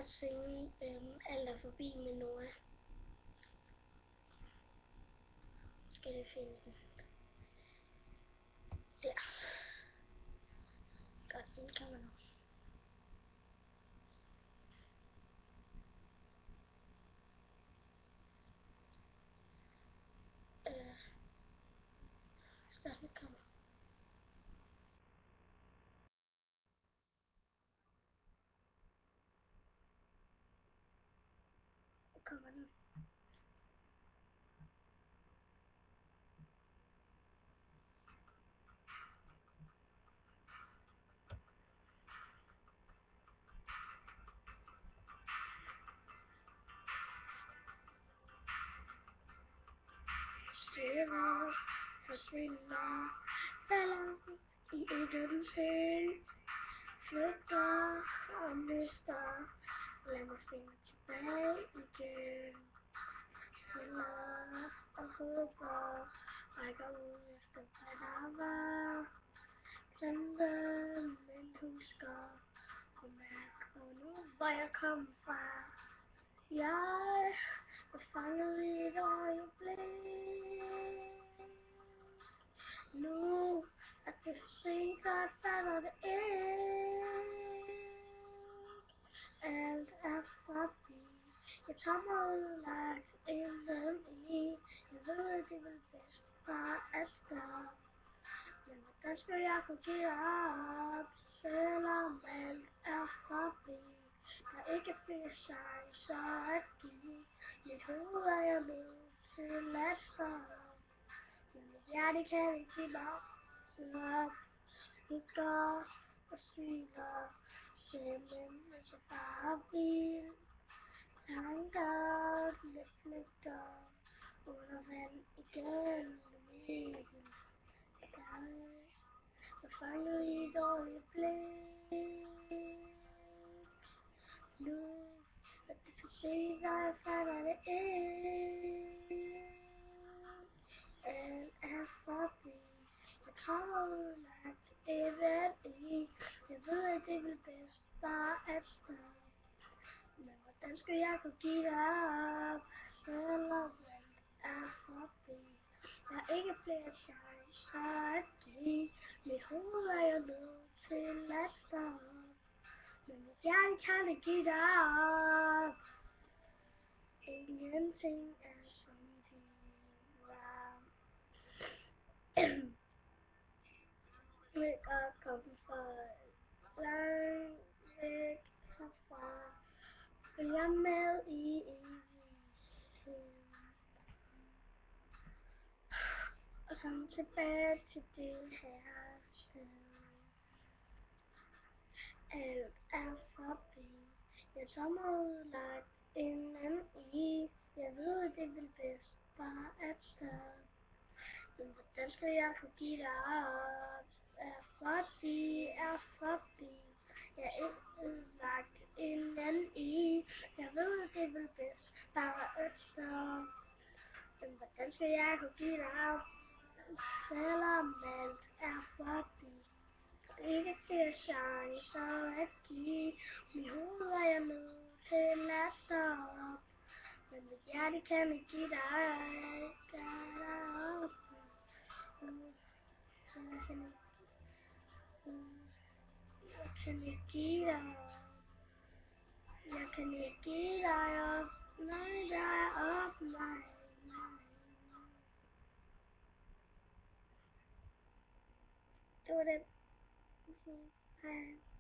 at synge Alt er forbi med Noah. Skal jeg finde den? Der. Godt, den kommer nu. Så den kommer. Kommer den. Stille forsvinder, falder i et øjeblik, flytter og mister. Lad mig finde tilbage igen. Følger og håber, rækker ud efter hvad der var. Glemte, men husker og mærker nu, hvor jeg kom fra. Jeg er fanget i et øjeblik. Nu er det for sent, så jeg fatter det ikke. Alt er forbi. Jeg tager mig udlagt indeni. Jeg ved, at det vil bedst bare at stoppe. Men hvordan skal jeg kunne give op, selvom alt er forbi? Der ikke flere chancer at give. Mit hoved er jeg nødt til at stoppe. Men mit hjerte kan ikke give mig op. Det går og syner. Stemmen er så bare vild. Tanker, det flygter under vand igen. Jeg er fanget i et øjeblik. Nu er det for sent, og jeg fatter det ikke. Alt er forbi. Jeg kommer udlagt indeni. Jeg ved, at det vil bedst bare at stoppe. Men hvordan skal jeg kunne give dig op, selvom alt er forbi? Der er ikke flere chancer at give. Mit hoved er jeg nødt til at stoppe. Men mit hjerte kan ikke give dig op. Ingenting er som det var. Vil godt komme for langt væk herfra. Følger med i evigheden. Og kom tilbage til det her sted. Alt er forbi. Jeg tager mig udlagt indeni. Jeg ved, det vil bedst bare at stoppe. Men hvordan skal jeg kunne give dig op? Er forbi. Jeg er udlagt indeni. Jeg ved, det vil bedst bare at stoppe. Men hvordan skal jeg kunne give dig op? Selvom alt er forbi. Ikke flere chancer at give. Mit hoved er jeg nødt til at stoppe. Men mit hjerte kan ikke give dig op. Jeg kan ikke give dig op. Jeg kan ikke give dig op. Nej, der er op, nej. Det var det. Hej.